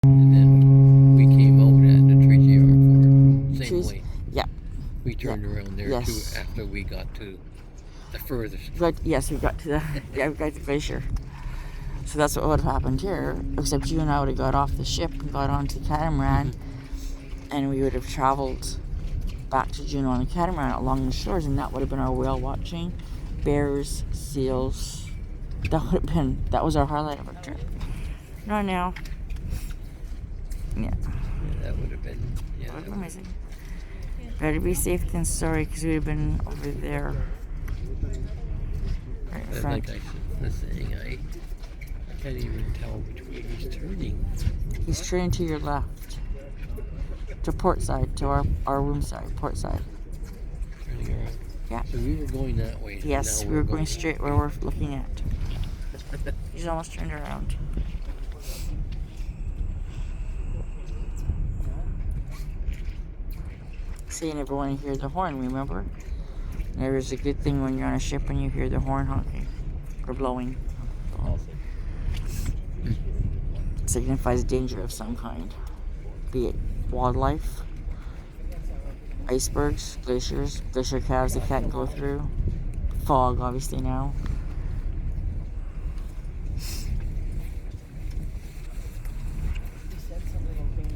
And then we came out at the Tracy Airport. Same Trees. way. Yeah. We Yeah. turned around there too Yes. after we got to the furthest. Yes, we got to the we got to the glacier. So that's what would have happened here, except you and I would have got off the ship and got onto the catamaran, and we would have traveled back to Juneau on the catamaran along the shores, and that would have been our whale watching, bears, seals. That was our highlight of our trip. Not now. Yeah. Yeah, that would have been. Yeah, That would that have been would amazing. Better be safe than sorry, because we would have been over there. Right in but front. like I was saying, I can't even tell which way he's turning. He's turning to your left. To port side, to our room side, port side. Turning around. Yeah. So we were going that way. Yes, now we were going straight where we're looking at. He's almost turned around. Saying everyone hear the horn, remember? There is a good thing when you're on a ship and you hear the horn honking or blowing. It signifies danger of some kind, be it wildlife, icebergs, glaciers, glacier calves that can't go through, fog, obviously now.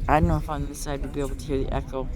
I don't know if on this side we'd be able to hear the echo.